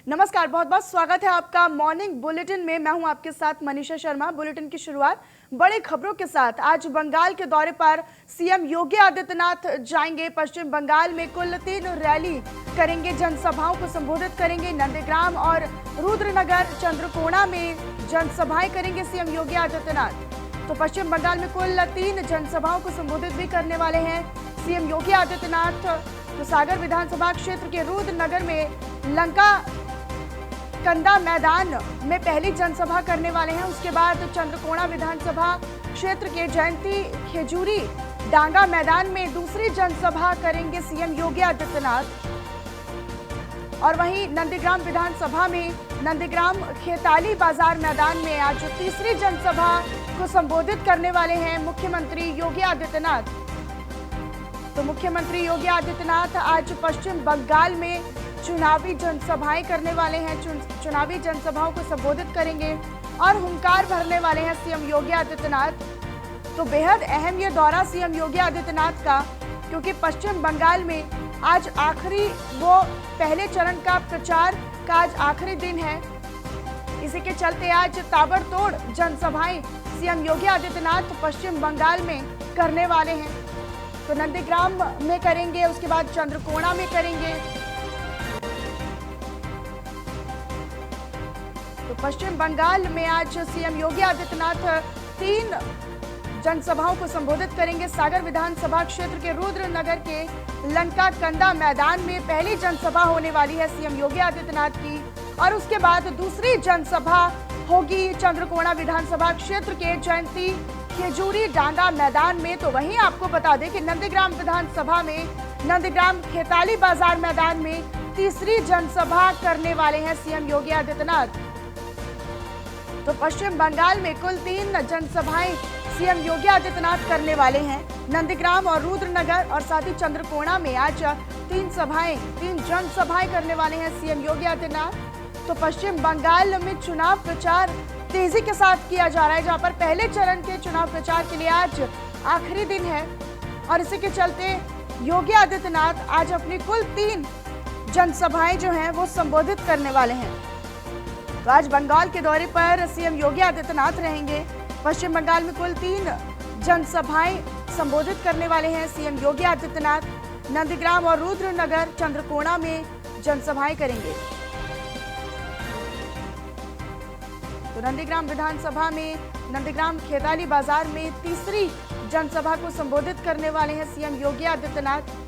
नमस्कार, बहुत बहुत स्वागत है आपका मॉर्निंग बुलेटिन में। मैं हूं आपके साथ मनीषा शर्मा। बुलेटिन की शुरुआत बड़ी खबरों के साथ। आज बंगाल के दौरे पर सीएम योगी आदित्यनाथ जाएंगे। पश्चिम बंगाल में कुल 3 रैली करेंगे, जनसभाओं को संबोधित करेंगे। नंदीग्राम और रुद्रनगर, चंद्रकोना में जनसभाएं करेंगे सीएम योगी आदित्यनाथ। तो पश्चिम बंगाल में कुल 3 जनसभाओं को संबोधित भी करने वाले हैं सीएम योगी आदित्यनाथ। तो सागर विधानसभा क्षेत्र के रुद्रनगर में लंका कंदा मैदान में पहली जनसभा करने वाले हैं। उसके बाद चंद्रकोना विधानसभा क्षेत्र के जयंती खेजूरी डांगा मैदान में दूसरी जनसभा करेंगे सीएम योगी आदित्यनाथ। और वहीं नंदीग्राम विधानसभा में नंदीग्राम खेताली बाजार मैदान में आज तीसरी जनसभा को संबोधित करने वाले हैं मुख्यमंत्री योगी आदित्यनाथ। तो मुख्यमंत्री योगी आदित्यनाथ आज पश्चिम बंगाल में चुनावी जनसभाएं करने वाले हैं। चुनावी जनसभाओं को संबोधित करेंगे और हुंकार भरने वाले हैं सीएम योगी आदित्यनाथ। तो बेहद अहम ये दौरा सीएम योगी आदित्यनाथ का, क्योंकि पश्चिम बंगाल में आज आखिरी वो पहले चरण का प्रचार का आज आखिरी दिन है। इसी के चलते आज ताबड़तोड़ जनसभाएं सीएम योगी आदित्यनाथ पश्चिम बंगाल में करने वाले हैं। तो नंदीग्राम में करेंगे, उसके बाद चंद्रकोना में करेंगे। तो पश्चिम बंगाल में आज सीएम योगी आदित्यनाथ 3 जनसभाओं को संबोधित करेंगे। सागर विधानसभा क्षेत्र के रुद्रनगर के लंका कंदा मैदान में पहली जनसभा होने वाली है सीएम योगी आदित्यनाथ की, और उसके बाद दूसरी जनसभा होगी चंद्रकोना विधानसभा क्षेत्र के जयंती खेजूरी डांगा मैदान में। तो वहीं आपको बता दें कि नंदीग्राम विधानसभा में नंदीग्राम खेताली बाजार मैदान में तीसरी जनसभा करने वाले हैं सीएम योगी आदित्यनाथ। तो पश्चिम बंगाल में कुल 3 जनसभाएं सीएम योगी आदित्यनाथ करने वाले हैं। नंदीग्राम और रुद्रनगर और साथ ही चंद्रकोना में आज 3 जनसभाएं करने वाले हैं सीएम योगी आदित्यनाथ। तो पश्चिम बंगाल में चुनाव प्रचार तेजी के साथ किया जा रहा है, जहां पर पहले चरण के चुनाव प्रचार के लिए आज आखिरी दिन है, और इसी के चलते योगी आदित्यनाथ आज अपनी कुल 3 जनसभाएं जो हैं वो संबोधित करने वाले हैं। तो आज बंगाल के दौरे पर सीएम योगी आदित्यनाथ रहेंगे। पश्चिम बंगाल में कुल 3 जनसभाएं संबोधित करने वाले हैं सीएम योगी आदित्यनाथ। नंदीग्राम और रुद्रनगर, चंद्रकोना में जनसभाएं करेंगे। तो नंदीग्राम विधानसभा में नंदीग्राम खेताली बाजार में तीसरी जनसभा को संबोधित करने वाले हैं सीएम योगी आदित्यनाथ।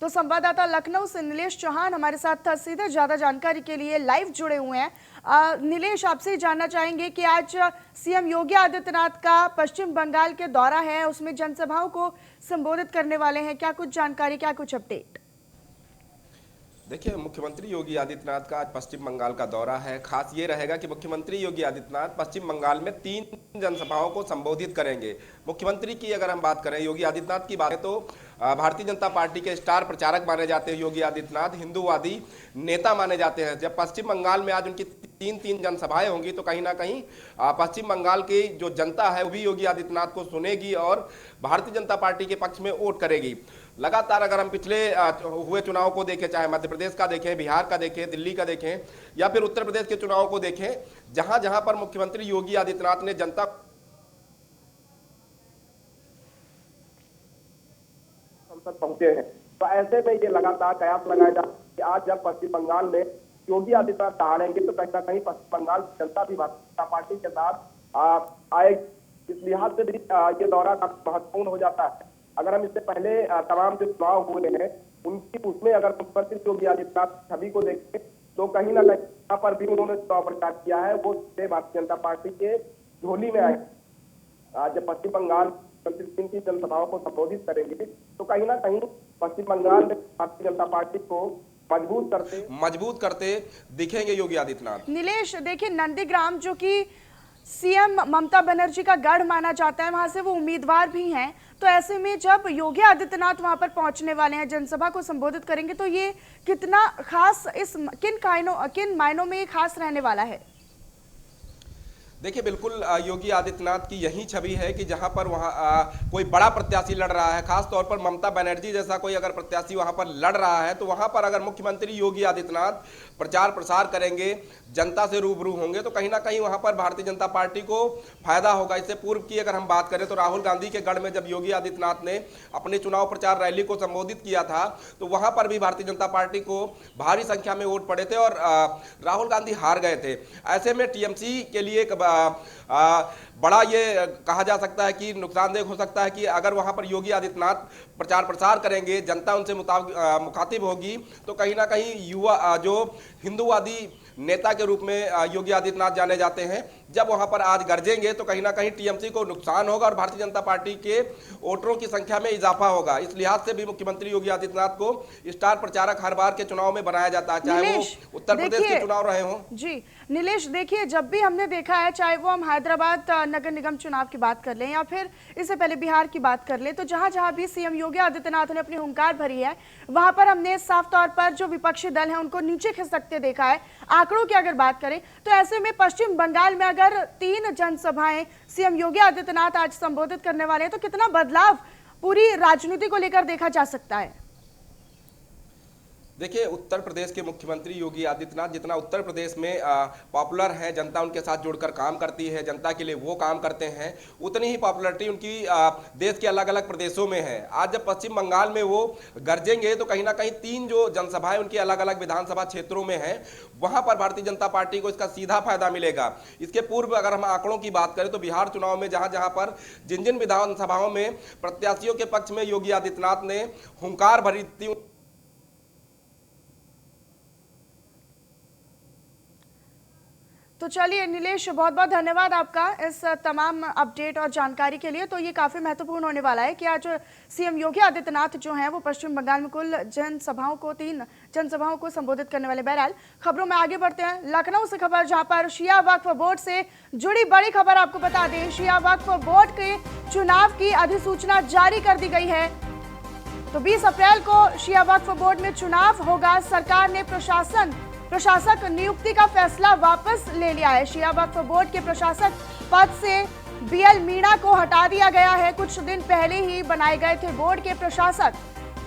तो संवाददाता लखनऊ से नीलेश चौहान हमारे साथ सीधे ज्यादा जानकारी के लिए लाइव जुड़े हुए हैं। नीलेश, आपसे जानना चाहेंगे कि आज सीएम योगी आदित्यनाथ का पश्चिम बंगाल के दौरा है, उसमें जनसभाओं को संबोधित करने वाले हैं। क्या कुछ जानकारी, क्या कुछ अपडेट? देखिए, मुख्यमंत्री योगी आदित्यनाथ का आज पश्चिम बंगाल का दौरा है। खास ये रहेगा कि मुख्यमंत्री योगी आदित्यनाथ पश्चिम बंगाल में 3 जनसभाओं को संबोधित करेंगे। मुख्यमंत्री की अगर हम बात करें, योगी आदित्यनाथ की बात है तो भारतीय जनता पार्टी के स्टार प्रचारक माने जाते हैं योगी आदित्यनाथ, हिंदूवादी नेता माने जाते हैं। जब पश्चिम बंगाल में आज उनकी 3 जनसभाएं होंगी तो कहीं ना कहीं पश्चिम बंगाल की जो जनता है वो भी योगी आदित्यनाथ को सुनेगी और भारतीय जनता पार्टी के पक्ष में वोट करेगी। लगातार अगर हम पिछले हुए चुनाव को देखें, चाहे मध्य प्रदेश का देखें, बिहार का देखें, दिल्ली का देखें या फिर उत्तर प्रदेश के चुनाव को देखें, जहां जहां पर मुख्यमंत्री योगी आदित्यनाथ ने जनता संसद पहुंचे हैं, तो ऐसे में ये लगातार कयास लगाया जा कि आज जब पश्चिम बंगाल में योगी आदित्यनाथ दहाड़ेंगे तो कहीं ना कहीं पश्चिम बंगाल की जनता भी भारतीय जनता पार्टी के साथ आएगी। इस लिहाज से भी ये दौरा काफी महत्वपूर्ण हो जाता है। अगर हम इससे पहले तमाम जो चुनाव हुए हैं उसमें अगर मुख्यमंत्री योगी आदित्यनाथ छवि को देखें तो कहीं ना कहीं यहाँ पर भी उन्होंने चुनाव प्रचार किया है, वो भारतीय जनता पार्टी के झोली में आए। जब पश्चिम बंगाल की जनसभाओं को संबोधित करेंगे तो कहीं ना कहीं पश्चिम बंगाल में भारतीय जनता पार्टी को मजबूत करते दिखेंगे योगी आदित्यनाथ। नीलेश, देखिए नंदीग्राम जो कि सीएम ममता बनर्जी का गढ़ माना जाता है, वहां से वो उम्मीदवार भी हैं, तो ऐसे में जब योगी आदित्यनाथ वहां पर पहुंचने वाले हैं, जनसभा को संबोधित करेंगे, तो ये कितना खास, इस किन मायनों में खास रहने वाला है? देखिए बिल्कुल योगी आदित्यनाथ की यही छवि है कि जहां पर वहां कोई बड़ा प्रत्याशी लड़ रहा है, खास तौर पर ममता बनर्जी जैसा कोई अगर प्रत्याशी वहां पर लड़ रहा है, तो वहां पर अगर मुख्यमंत्री योगी आदित्यनाथ प्रचार प्रसार करेंगे, जनता से रूबरू होंगे, तो कहीं ना कहीं वहां पर भारतीय जनता पार्टी को फायदा होगा। इससे पूर्व की अगर हम बात करें तो राहुल गांधी के गढ़ में जब योगी आदित्यनाथ ने अपने चुनाव प्रचार रैली को संबोधित किया था, तो वहां पर भी भारतीय जनता पार्टी को भारी संख्या में वोट पड़े थे और राहुल गांधी हार गए थे। ऐसे में टीएमसी के लिए एक बड़ा ये कहा जा सकता है कि नुकसानदेह हो सकता है कि अगर वहां पर योगी आदित्यनाथ प्रचार प्रसार करेंगे, जनता उनसे मुखातिब होगी, तो कहीं ना कहीं युवा जो हिंदूवादी नेता के रूप में योगी आदित्यनाथ जाने जाते हैं, जब वहां पर आज गरजेंगे तो कहीं ना कहीं टीएमसी को नुकसान होगा और भारतीय जनता पार्टी के वोटरों की संख्या में इजाफा होगा। इस लिहाज से भी मुख्यमंत्री योगी आदित्यनाथ को स्टार प्रचारक हर बार के चुनाव में बनाया जाता है, चाहे वो उत्तर प्रदेश के चुनाव रहे हों। जी नीलेश, देखिए जब भी हमने देखा है, चाहे वो हम हैदराबाद नगर निगम चुनाव की बात कर लें या फिर इससे पहले बिहार की बात कर लें, तो जहां जहां भी सीएम योगी आदित्यनाथ ने अपनी हुंकार भरी है, वहां पर हमने साफ तौर पर जो विपक्षी दल है उनको नीचे खिसकते देखा है। आंकड़ों की अगर बात करें तो ऐसे में पश्चिम बंगाल में अगर 3 जनसभाएं सीएम योगी आदित्यनाथ आज संबोधित करने वाले हैं, तो कितना बदलाव पूरी राजनीति को लेकर देखा जा सकता है? देखिए उत्तर प्रदेश के मुख्यमंत्री योगी आदित्यनाथ जितना उत्तर प्रदेश में पॉपुलर है, जनता उनके साथ जुड़कर काम करती है, जनता के लिए वो काम करते हैं, उतनी ही पॉपुलरिटी उनकी देश के अलग अलग प्रदेशों में है। आज जब पश्चिम बंगाल में वो गरजेंगे तो कहीं ना कहीं 3 जो जनसभाएं उनकी अलग अलग विधानसभा क्षेत्रों में हैं, वहां पर भारतीय जनता पार्टी को इसका सीधा फायदा मिलेगा। इसके पूर्व अगर हम आंकड़ों की बात करें तो बिहार चुनाव में जहां जहां पर जिन जिन विधानसभाओं में प्रत्याशियों के पक्ष में योगी आदित्यनाथ ने हुंकार भरी थी, तो चलिए नीलेश, बहुत बहुत धन्यवाद आपका इस तमाम अपडेट और जानकारी के लिए। तो ये काफ़ी महत्वपूर्ण होने वाला है कि आज सीएम योगी आदित्यनाथ जो हैं वो पश्चिम बंगाल में कुल 3 जनसभाओं को संबोधित करने वाले। बहरहाल खबरों में आगे बढ़ते हैं। लखनऊ से खबर, जहां पर शिया वक्फ बोर्ड से जुड़ी बड़ी खबर आपको बता दें। शिया वक्फ बोर्ड के चुनाव की अधिसूचना जारी कर दी गई है। तो 20 अप्रैल को शिया वक्फ बोर्ड में चुनाव होगा। सरकार ने प्रशासक नियुक्ति का फैसला वापस ले लिया है। शिया वक्फ बोर्ड के प्रशासक पद से बीएल मीणा को हटा दिया गया है। कुछ दिन पहले ही बनाए गए थे बोर्ड के प्रशासक।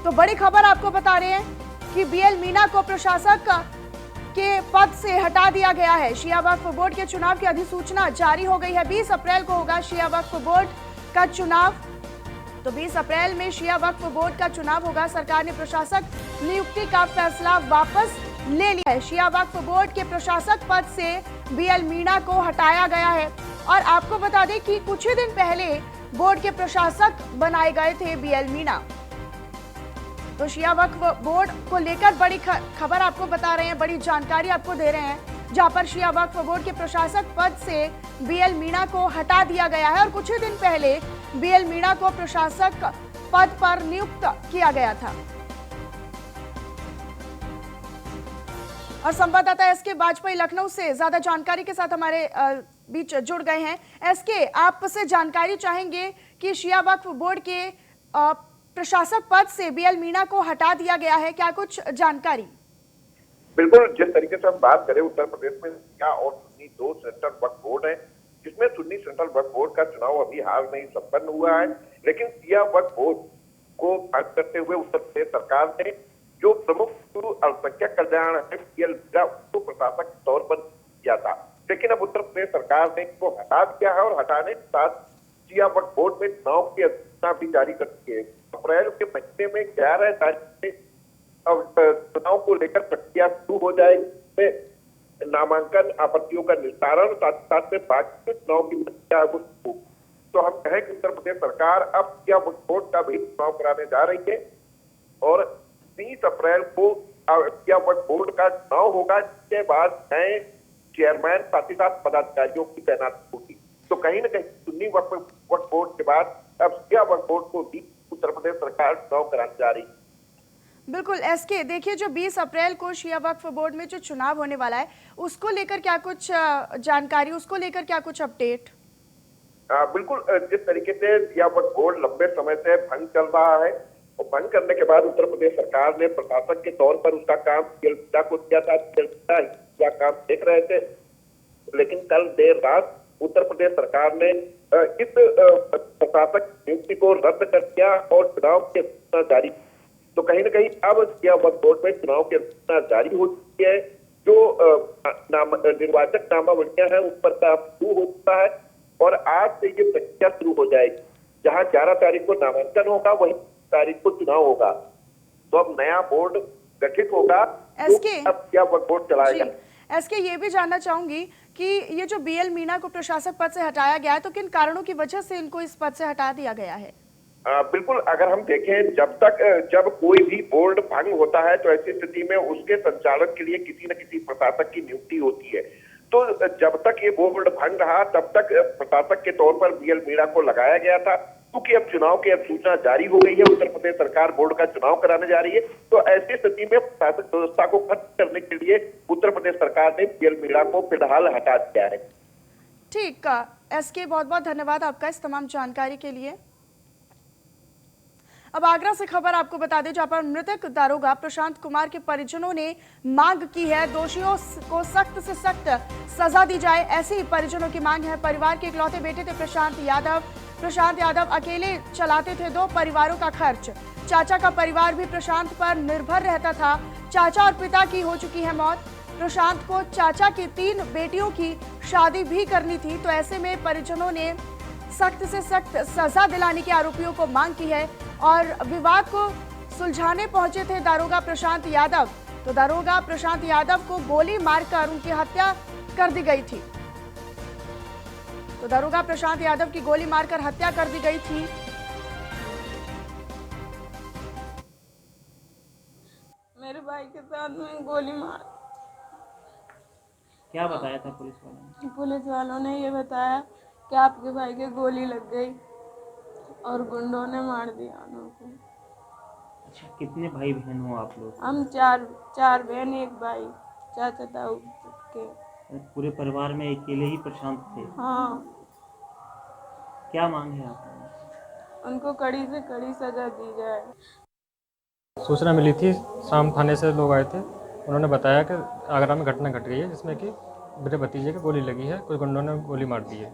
तो बड़ी खबर आपको बता रहे हैं कि बीएल मीणा को प्रशासक के पद से हटा दिया गया है। शिया वक्फ बोर्ड के चुनाव की अधिसूचना जारी हो गई है। 20 अप्रैल को होगा शिया वक्फ बोर्ड का चुनाव। तो 20 अप्रैल में शिया वक्फ बोर्ड का चुनाव होगा। सरकार ने प्रशासक नियुक्ति का फैसला वापस ले लिया है। शिया वक्फ बोर्ड के प्रशासक पद से बीएल मीणा को हटाया गया है। और आपको बता दें कि कुछ ही दिन पहले बोर्ड के प्रशासक बनाए गए थे बीएल मीणा। तो शिया वक्फ बोर्ड को लेकर बड़ी खबर आपको बता रहे हैं, बड़ी जानकारी आपको दे रहे हैं, जहां पर शिया वक्फ बोर्ड के प्रशासक पद से बीएल मीणा को हटा दिया गया है और कुछ ही दिन पहले बीएल मीणा को प्रशासक पद पर नियुक्त किया गया था। और संवाददाता एसके वाजपेयी लखनऊ से ज्यादा जानकारी के साथ हमारे बीच जुड़ गए हैं। एसके, आपसे जानकारी चाहेंगे कि शिया वक्फ बोर्ड के प्रशासक पद से बीएल मीणा को हटा दिया गया है, क्या कुछ जानकारी? बिल्कुल, जिस तरीके से हम बात करें, उत्तर प्रदेश में शिया और सुन्नी 2 सेंट्रल वक्फ बोर्ड है, जिसमें सुन्नी सेंट्रल वक्फ बोर्ड का चुनाव अभी हाल में ही संपन्न हुआ है। लेकिन शिया वक्फ बोर्ड को भंग करते हुए उत्तर प्रदेश सरकार ने जो प्रमुख अल्पसंख्यक कल्याण है बीएल मीणा को प्रशासक के तौर पर किया था। लेकिन अब उत्तर प्रदेश सरकार ने इसको हटा दिया है और हटाने के साथ शिया वक्फ बोर्ड में चुनाव की अधिसूचना भी जारी कर दी है। अप्रैल के महीने में 11 तारीख से अब चुनाव को लेकर प्रक्रिया शुरू हो जाएगी। नामांकन आपत्तियों का निस्तारण, साथ साथ में बाकी चुनाव की प्रक्रिया तो हम कहें कि उत्तर प्रदेश सरकार अब शिया वक्फ बोर्ड का भी चुनाव कराने जा रही है और 30 अप्रैल को शिया वक्फ बोर्ड का चुनाव होगा, जिसके बाद नए चेयरमैन साथ ही साथ पदाधिकारियों की तैनाती होगी। तो कहीं न कहीं सुन्नी वक्फ बोर्ड के बाद अब शिया वक्फ बोर्ड को भी उत्तर प्रदेश सरकार चुनाव कराने जा रही है। बिल्कुल एसके, देखिए जो 20 अप्रैल को शिया वक्फ बोर्ड में जो चुनाव होने वाला है, उसको लेकर क्या कुछ जानकारी, उसको लेकर क्या कुछ अपडेट? बिल्कुल, जिस तरीके से शिया वक्फ बोर्ड लंबे समय से भंग चल रहा है और भंग करने के बाद उत्तर प्रदेश सरकार ने प्रशासक के तौर पर उसका काम बीएल मीणा को दिया था। बीएल मीणा काम देख रहे थे, लेकिन कल देर रात उत्तर प्रदेश सरकार ने इस प्रशासक नियुक्ति को रद्द कर दिया और चुनाव की अधिसूचना जारी। तो कहीं ना कहीं अब यह वक्फ बोर्ड में चुनाव की अधिसूचना जारी हो चुकी है। जो निर्वाचक नामावलियां हैं उस पर काम शुरू हो चुका है और आज से ये प्रक्रिया शुरू हो जाएगी। जहां 11 तारीख को नामांकन होगा वही तारीख को चुनाव होगा। तो अब नया बोर्ड गठित होगा। एसके, अब क्या वक्फ बोर्ड चलाएगा? एसके, ये भी जानना चाहूंगी कि ये जो बीएल मीणा को प्रशासक पद से हटाया गया है, तो किन कारणों की वजह से इनको इस पद से हटा दिया गया है? बिल्कुल, अगर हम देखें जब कोई भी बोर्ड भंग होता है तो ऐसी स्थिति में उसके संचालन के लिए किसी न किसी प्रशासक की नियुक्ति होती है। तो जब तक ये बोर्ड भंग रहा तब तक प्रशासक के तौर पर बीएल मीणा को लगाया गया था। क्योंकि अब चुनाव की अधिसूचना जारी हो गई है, उत्तर प्रदेश सरकार बोर्ड का चुनाव कराने जा रही है, तो ऐसी स्थिति में प्रशासक व्यवस्था को खत्म करने के लिए उत्तर प्रदेश सरकार ने बीएल मीणा को फिलहाल हटा दिया है। ठीक, एसके, बहुत बहुत धन्यवाद आपका इस तमाम जानकारी के लिए। अब आगरा से खबर आपको बता दें, जहां पर मृतक दारोगा प्रशांत कुमार के परिजनों ने मांग की है दोषियों को सख्त से सख्त सजा दी जाए। ऐसी परिजनों की मांग है। परिवार के इकलौते बेटे थे प्रशांत यादव अकेले चलाते थे 2 परिवारों का खर्च। चाचा का परिवार भी प्रशांत पर निर्भर रहता था। चाचा और पिता की हो चुकी है मौत। प्रशांत को चाचा की 3 बेटियों की शादी भी करनी थी। तो ऐसे में परिजनों ने सख्त से सख्त सजा दिलाने की आरोपियों को मांग की है और विवाद को सुलझाने पहुंचे थे दारोगा प्रशांत यादव। तो दारोगा प्रशांत यादव को गोली मारकर उनकी हत्या कर दी गई थी। तो दारोगा प्रशांत यादव की गोली मारकर हत्या कर दी गई थी। मेरे भाई के साथ में गोली मार। क्या बताया था पुलिस वालों ने? पुलिस वालों ने ये बताया कि आपके भाई के गोली लग गई और गुंडों ने मार दिया उनको। अच्छा, कितने भाई बहन हो आप लोग? हम चार बहन 1 भाई, चाचा ताऊ के। पूरे परिवार में अकेले ही प्रशांत थे? हाँ। क्या मांग है आपकी? उनको कड़ी से कड़ी सजा दी जाए। सूचना मिली थी, शाम थाने से लोग आए थे। उन्होंने बताया कि आगरा में घटना घट गई है जिसमें कि मेरे भतीजे की गोली लगी है, कुछ गुंडों ने गोली मार दी है,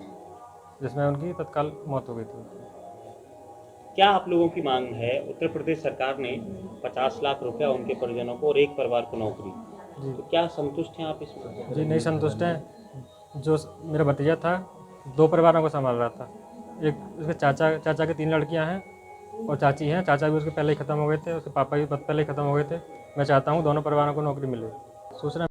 जिसमें उनकी तत्काल मौत हो गई थी। क्या आप लोगों की मांग है? उत्तर प्रदेश सरकार ने 50 लाख रुपया उनके परिजनों को और एक परिवार को नौकरी जी, तो क्या संतुष्ट हैं आप इसमें? जी नहीं संतुष्ट हैं। जो मेरा भतीजा था 2 परिवारों को संभाल रहा था। एक उसके चाचा की 3 लड़कियां हैं और चाची हैं। चाचा भी उसके पहले ही ख़त्म हो गए थे, उसके पापा भी पहले ही ख़त्म हो गए थे। मैं चाहता हूँ दोनों परिवारों को नौकरी मिले। सूचना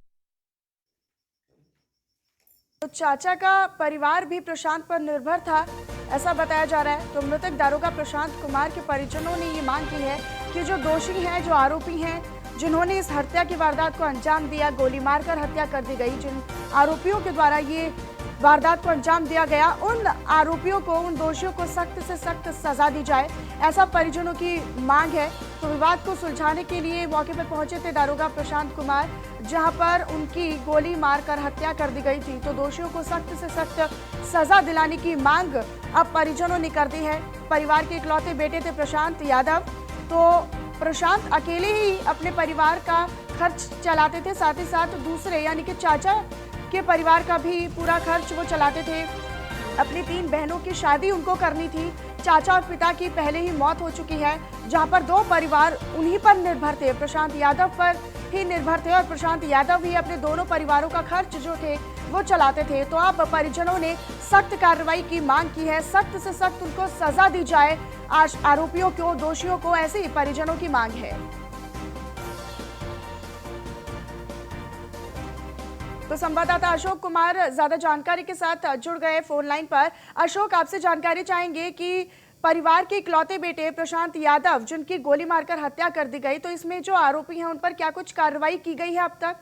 तो चाचा का परिवार भी प्रशांत पर निर्भर था, ऐसा बताया जा रहा है। तो मृतक दारोगा प्रशांत कुमार के परिजनों ने ये मांग की है कि जो दोषी हैं, जो आरोपी हैं, जिन्होंने इस हत्या की वारदात को अंजाम दिया, गोली मारकर हत्या कर दी गई, जिन आरोपियों के द्वारा ये वारदात को अंजाम दिया गया, उन आरोपियों को, उन दोषियों को सख्त से सख्त सजा दी जाए, ऐसा परिजनों की मांग है। तो विवाद को सुलझाने के लिए मौके पर पहुंचे थे दारोगा प्रशांत कुमार, जहां पर उनकी गोली मारकर हत्या कर दी गई थी। तो दोषियों को सख्त से सख्त सजा दिलाने की मांग अब परिजनों ने कर दी है। परिवार के इकलौते बेटे थे प्रशांत यादव। तो प्रशांत अकेले ही अपने परिवार का खर्च चलाते थे, साथ ही साथ दूसरे यानी कि चाचा के परिवार का भी पूरा खर्च वो चलाते थे। अपनी 3 बहनों की शादी उनको करनी थी। चाचा और पिता की पहले ही मौत हो चुकी है, जहां पर 2 परिवार उन्हीं पर निर्भर थे, प्रशांत यादव पर ही निर्भर थे और प्रशांत यादव ही अपने दोनों परिवारों का खर्च जो थे वो चलाते थे। तो अब परिजनों ने सख्त कार्रवाई की मांग की है, सख्त से सख्त उनको सजा दी जाए आज आरोपियों को, दोषियों को, ऐसी परिजनों की मांग है। तो संवाददाता अशोक कुमार ज्यादा जानकारी के साथ जुड़ गए फोन लाइन पर। अशोक, आपसे जानकारी चाहेंगे कि परिवार के इकलौते बेटे प्रशांत यादव जिनकी गोली मारकर हत्या कर दी गई, तो इसमें जो आरोपी हैं उन पर क्या कुछ कार्रवाई की गई है अब तक?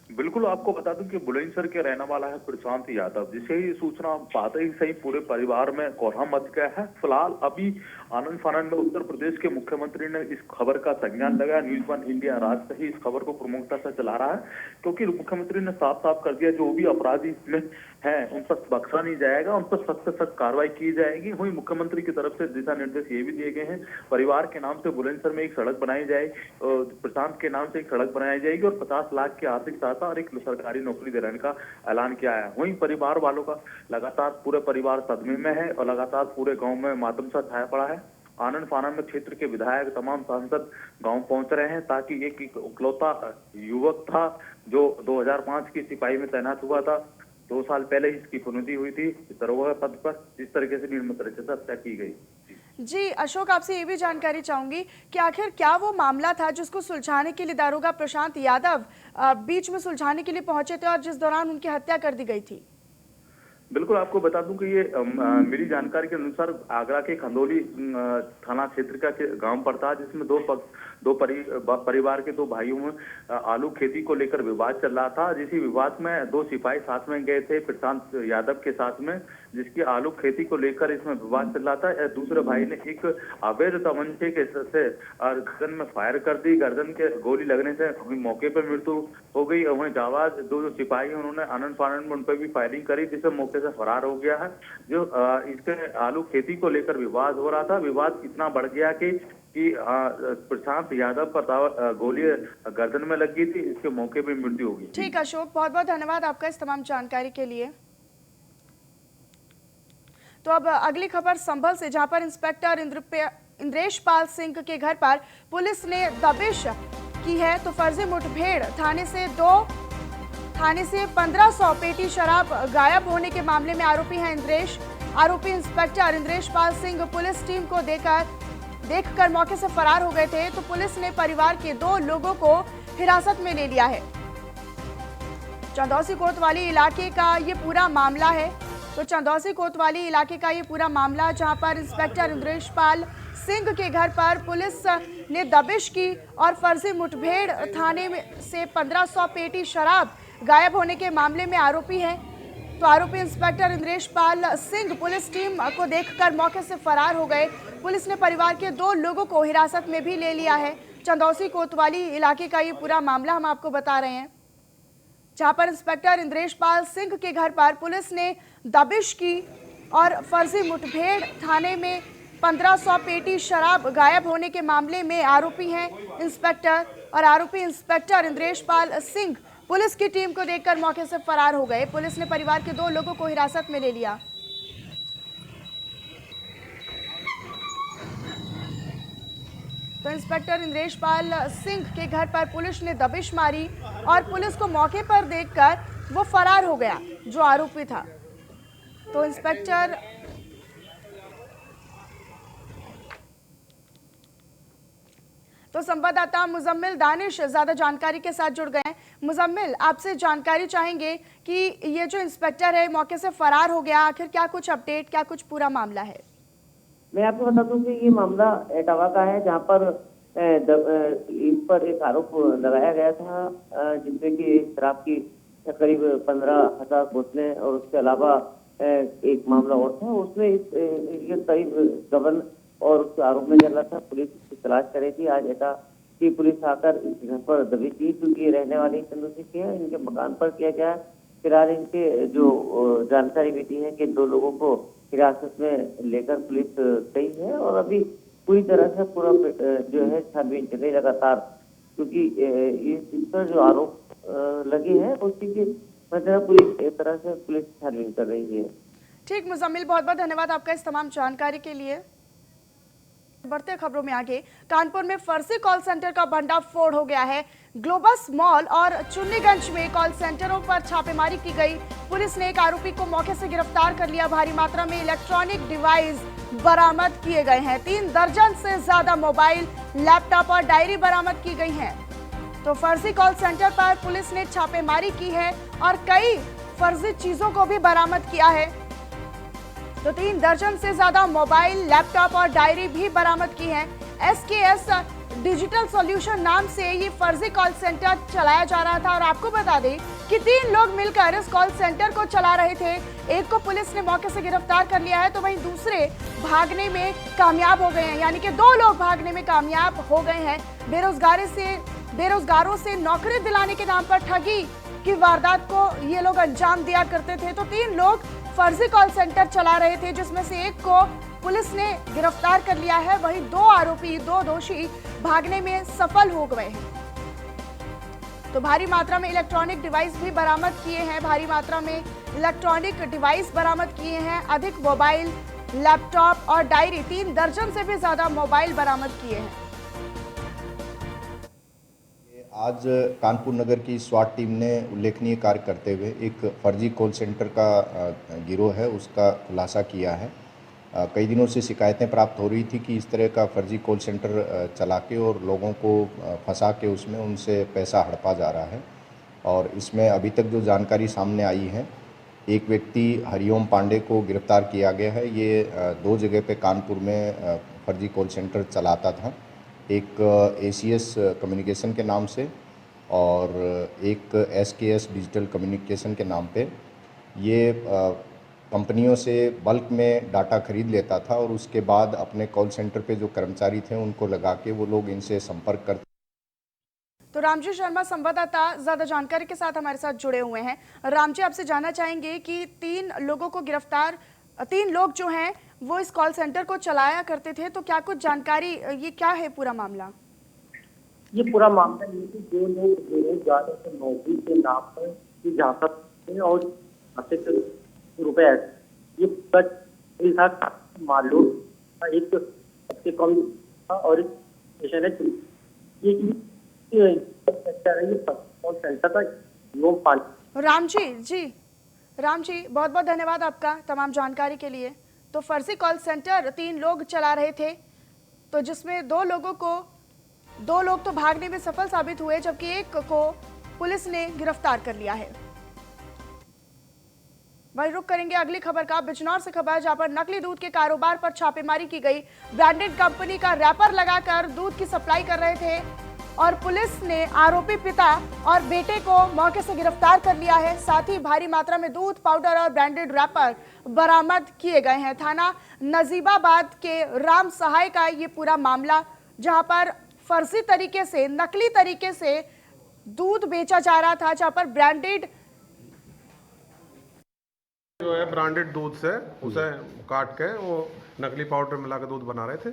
बिल्कुल, आपको बता दूं कि बुलंदशहर के रहने वाला है प्रशांत यादव, जिसे ही सूचना पाते ही सही पूरे परिवार में कोहराम मच गया है। फिलहाल अभी आनंद फानंद में उत्तर प्रदेश के मुख्यमंत्री ने इस खबर का संज्ञान लगाया। न्यूज़ 1 इंडिया राज्य से ही इस खबर को प्रमुखता से चला रहा है, क्योंकि मुख्यमंत्री ने साफ साफ कर दिया जो भी अपराधी इसमें हैं उन पर बख्शा नहीं जाएगा, उन पर सख्त से सख्त कार्रवाई की जाएगी। वहीं मुख्यमंत्री की तरफ से दिशा निर्देश ये भी दिए गए हैं, परिवार के नाम से बुलंदशहर में एक सड़क बनाई जाए, प्रशांत के नाम से एक सड़क बनाई जाएगी और 50 लाख की आर्थिक सहायता और एक सरकारी नौकरी देने का ऐलान किया है। वहीं परिवार वालों का लगातार पूरे परिवार सदमे में है और लगातार पूरे गाँव में मातम सा छाया पड़ा है। आनंद फानंद क्षेत्र के विधायक, तमाम सांसद गांव पहुंच रहे हैं ताकि एक इकलौता युवक था जो 2005 की सिपाही में तैनात हुआ था, 2 साल पहले इसकी पुनौती हुई थी दरोगा पद पर, इस तरीके से निर्मम तरीके से हत्या की गई। जी अशोक, आपसे ये भी जानकारी चाहूंगी कि आखिर क्या वो मामला था जिसको सुलझाने के लिए दारोगा प्रशांत यादव बीच में सुलझाने के लिए पहुंचे थे और जिस दौरान उनकी हत्या कर दी गई थी? बिल्कुल, आपको बता दूं कि ये मेरी जानकारी के अनुसार आगरा के खंदौली थाना क्षेत्र का गांव पड़ता है, जिसमें दो परिवार के 2 भाइयों में आलू खेती को लेकर विवाद चल रहा था। जिसी विवाद में 2 सिपाही साथ में गए थे प्रशांत यादव के साथ में, जिसकी आलू खेती को लेकर इसमें विवाद चल रहा था। दूसरे भाई ने एक अवैध तमंचे के से गर्दन में फायर कर दी, गर्दन के गोली लगने से मौके पर मृत्यु हो गई। और वहीं जावाज 2 सिपाही उन्होंने आनंद फानंद में उन पर भी फायरिंग करी, जिससे मौके से फरार हो गया है। जो इसके आलू खेती को लेकर विवाद हो रहा था, विवाद इतना बढ़ गया कि प्रशांत यादव पर गोली गर्दन में लग गई थी, इसके मौके पे मृत्यु हो गई। ठीक अशोक, बहुत बहुत धन्यवाद आपका इस तमाम जानकारी के लिए। तो अब अगली खबर संभल से, जहां पर इंस्पेक्टर इंद्रेश पाल सिंह के घर पर पुलिस ने दबिश की है। तो फर्जी मुठभेड़ थाने से 1500 पेटी शराब गायब होने के मामले में आरोपी हैं इंद्रेश। आरोपी inspector Indresh Pal Singh police team को देखकर मौके से फरार हो गए थे। तो पुलिस ने परिवार के 2 लोगों को हिरासत में ले लिया है। चंदौसी कोतवाली इलाके का ये पूरा मामला है। तो चंदौसी कोतवाली इलाके का ये पूरा मामला, जहां पर इंस्पेक्टर इंद्रेश पाल सिंह के घर पर पुलिस ने दबिश की और फर्जी मुठभेड़ थाने से 1500 पेटी शराब गायब होने के मामले में आरोपी हैं। तो आरोपी inspector Indresh Pal Singh police team को देखकर मौके से फरार हो गए। पुलिस ने परिवार के 2 लोगों को हिरासत में भी ले लिया है। चंदौसी कोतवाली इलाके का ये पूरा मामला हम आपको बता रहे हैं, जहां पर इंस्पेक्टर इंद्रेश पाल सिंह के घर पर पुलिस ने दबिश की और फर्जी मुठभेड़ थाने में 1500 पेटी शराब गायब होने के मामले में आरोपी हैं इंस्पेक्टर। और आरोपी इंस्पेक्टर इंद्रेश पाल सिंह पुलिस की टीम को देखकर मौके से फरार हो गए। पुलिस ने परिवार के 2 लोगों को हिरासत में ले लिया। तो इंस्पेक्टर इंद्रेश पाल सिंह के घर पर पुलिस ने दबिश मारी और पुलिस को मौके पर देखकर वो फरार हो गया जो आरोपी था। तो इंस्पेक्टर तो संवाददाता मुजम्मिल दानिश ज्यादा जानकारी के साथ जुड़ गए हैं। मुजम्मिल, आपसे जानकारी चाहेंगे कि ये जो इंस्पेक्टर है मौके से फरार हो गया, आखिर क्या कुछ अपडेट, क्या कुछ पूरा मामला है? मैं आपको बता दूं कि ये मामला एटावा का है, जहां पर इस पर एक आरोप लगाया गया था, जिसमें कि शराब की करीब 15,000 बोतलें और उसके अलावा एक मामला और था। उसमें ये करीब गबन और उसके आरोप में चल रहा था। पुलिस इसकी तलाश कर रही थी। आज एटा की पुलिस आकर इस घर पर दबिश की, क्योंकि ये रहने वाले चंदौसी के हैं। इनके मकान पर किया गया। फिलहाल इनके जो जानकारी मिली है कि 2 लोगों को हिरासत में लेकर पुलिस गई है और अभी पूरी तरह से पूरा जो है छानबीन चल रही लगातार, क्योंकि इस पर जो आरोप लगे हैं उसी की पूरी एक तरह से पुलिस छानबीन कर रही है। ठीक मुजम्मिल, बहुत बहुत धन्यवाद आपका इस तमाम जानकारी के लिए। बढ़ते खबरों में आगे, कानपुर में फर्जी कॉल सेंटर का भंडाफोड़ हो गया है। ग्लोबस मॉल और चुन्नीगंज में कॉल सेंटरों पर छापेमारी की गई। पुलिस ने एक आरोपी को मौके से गिरफ्तार कर लिया। भारी मात्रा में इलेक्ट्रॉनिक डिवाइस बरामद किए गए हैं। 3 दर्जन से ज्यादा मोबाइल, लैपटॉप और डायरी बरामद की गई हैं। तो फर्जी कॉल सेंटर पर पुलिस ने छापेमारी की है और कई फर्जी चीजों को भी बरामद किया है। तो 3 दर्जन से ज्यादा मोबाइल, लैपटॉप और डायरी भी बरामद की है। SKS डिजिटल सॉल्यूशन नाम से ये फर्जी कॉल सेंटर चलाया जा रहा था और आपको बता दें कि 3 लोग मिलकर इस कॉल सेंटर को चला रहे थे। एक को पुलिस ने मौके से गिरफ्तार कर लिया है, तो वहीं दूसरे भागने में कामयाब हो गए हैं, यानी कि 2 लोग भागने में कामयाब हो गए हैं। बेरोजगारी से बेरोजगारों से नौकरी दिलाने के नाम पर ठगी की वारदात को ये लोग अंजाम दिया करते थे। तो 3 लोग फर्जी कॉल सेंटर चला रहे थे, जिसमें से एक को पुलिस ने गिरफ्तार कर लिया है। वहीं 2 आरोपी, 2 दोषी भागने में सफल हो गए हैं। तो भारी मात्रा में इलेक्ट्रॉनिक डिवाइस भी बरामद किए हैं। भारी मात्रा में इलेक्ट्रॉनिक डिवाइस बरामद किए हैं। अधिक मोबाइल, लैपटॉप और डायरी, 3 दर्जन से भी ज्यादा मोबाइल बरामद किए हैं। आज कानपुर नगर की स्वाट टीम ने उल्लेखनीय कार्य करते हुए एक फर्जी कॉल सेंटर का गिरोह है उसका खुलासा किया है। कई दिनों से शिकायतें प्राप्त हो रही थी कि इस तरह का फर्जी कॉल सेंटर चला के और लोगों को फंसा के उसमें उनसे पैसा हड़पा जा रहा है। और इसमें अभी तक जो जानकारी सामने आई है, एक व्यक्ति हरिओम पांडे को गिरफ्तार किया गया है। ये 2 जगह पे कानपुर में फर्जी कॉल सेंटर चलाता था, एक ACS कम्युनिकेशन के नाम से और एक SKS डिजिटल कम्युनिकेशन के नाम पे। ये कंपनियों से बल्क में डाटा खरीद लेता था और उसके बाद अपने कॉल सेंटर पे जो कर्मचारी थे उनको लगा के वो लोग इनसे संपर्क करते। तो रामजी शर्मा संवाददाता ज्यादा जानकारी के साथ हमारे साथ जुड़े हुए हैं। रामजी, आपसे जानना चाहेंगे कि 3 लोगों को गिरफ्तार, 3 लोग जो हैं वो इस कॉल सेंटर को चलाया करते थे, तो क्या कुछ जानकारी, ये क्या है पूरा मामला? ये पूरा मामला ये कि 2 लोग बेरोजगार से नौकरी के नाम पर जाकर और रुपए ये मालूम एक सबसे कम था और स्टेशन है ये सेंटर था। राम जी बहुत बहुत धन्यवाद आपका तमाम जानकारी के लिए। तो फर्जी कॉल सेंटर 3 लोग चला रहे थे, तो जिसमें 2 लोग तो भागने में सफल साबित हुए, जबकि एक को पुलिस ने गिरफ्तार कर लिया है। वहीं रुक करेंगे अगली खबर का। बिजनौर से खबर, जहां पर नकली दूध के कारोबार पर छापेमारी की गई। ब्रांडेड कंपनी का रैपर लगाकर दूध की सप्लाई कर रहे थे और पुलिस ने आरोपी पिता और बेटे को मौके से गिरफ्तार कर लिया है। साथ ही भारी मात्रा में दूध पाउडर और ब्रांडेड रैपर बरामद किए गए हैं। थाना नजीबाबाद के राम सहाय का ये पूरा मामला, जहां पर फर्जी तरीके से, नकली तरीके से दूध बेचा जा रहा था, जहां पर ब्रांडेड जो है ब्रांडेड दूध से उसे काट के वो नकली पाउडर मिला के दूध बना रहे थे।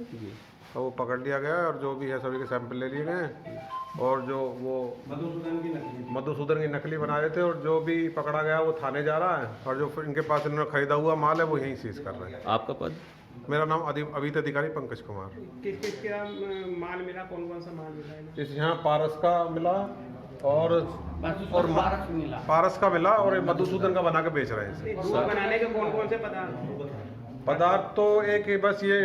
तो वो पकड़ लिया गया और जो भी है सभी के सैंपल ले लिए गए और जो वो मधुसूदन की नकली बना रहे थे और जो भी पकड़ा गया वो थाने जा रहा है और जो इनके पास इन्होंने खरीदा हुआ माल है वो यहीं सीज कर रहे हैं। आपका पद? मेरा नाम अभित अधिकारी पंकज कुमार। किस क्या माल मिला, कौन कौन सा माल मिला? इस यहाँ पारस का मिला और पारस का मिला और मधुसूदन का बना के बेच रहे हैं। दूध बनाने के कौन कौन से पदार्थ तो एक ही बस ये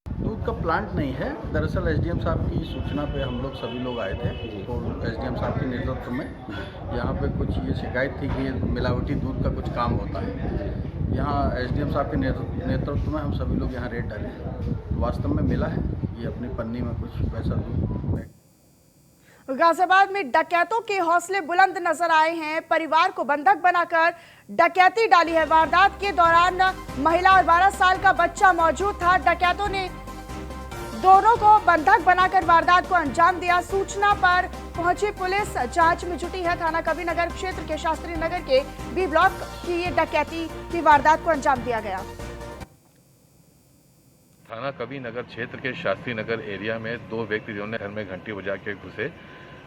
दूध का प्लांट नहीं है। दरअसल एसडीएम साहब की सूचना पे हम लोग सभी लोग आए थे, तो एसडीएम साहब के नेतृत्व में यहाँ पे कुछ ये शिकायत थी कि ये मिलावटी दूध का कुछ काम होता है। यहाँ एसडीएम साहब के नेतृत्व में हम सभी लोग यहाँ रेड डाले, वास्तव में मिला है ये अपनी पन्नी में कुछ वैसा दूध। गाजियाबाद में डकैतों के हौसले बुलंद नजर आए हैं। परिवार को बंधक बनाकर डकैती डाली है। वारदात के दौरान महिला और 12 साल का बच्चा मौजूद था। डकैतों ने दोनों को बंधक बनाकर वारदात को अंजाम दिया। सूचना पर पहुंची पुलिस जांच में जुटी है। थाना कविनगर क्षेत्र के शास्त्री नगर के बी ब्लॉक की ये डकैती की वारदात को अंजाम दिया गया। थाना कविनगर क्षेत्र के शास्त्री नगर एरिया में 2 व्यक्ति जिन्होंने घर में घंटी बजा के घुसे,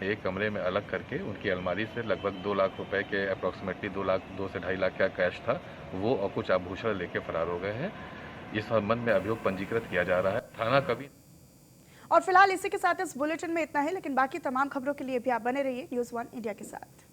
एक कमरे में अलग करके उनकी अलमारी से लगभग 2 लाख रुपए के अप्रॉक्सीमेटली 2 से 2.5 लाख का कैश था वो और कुछ आभूषण लेके फरार हो गए हैं। इस संबंध में अभियोग पंजीकृत किया जा रहा है। थाना कवि और फिलहाल इसी के साथ इस बुलेटिन में इतना है, लेकिन बाकी तमाम खबरों के लिए भी आप बने रहिए न्यूज़ 1 इंडिया के साथ।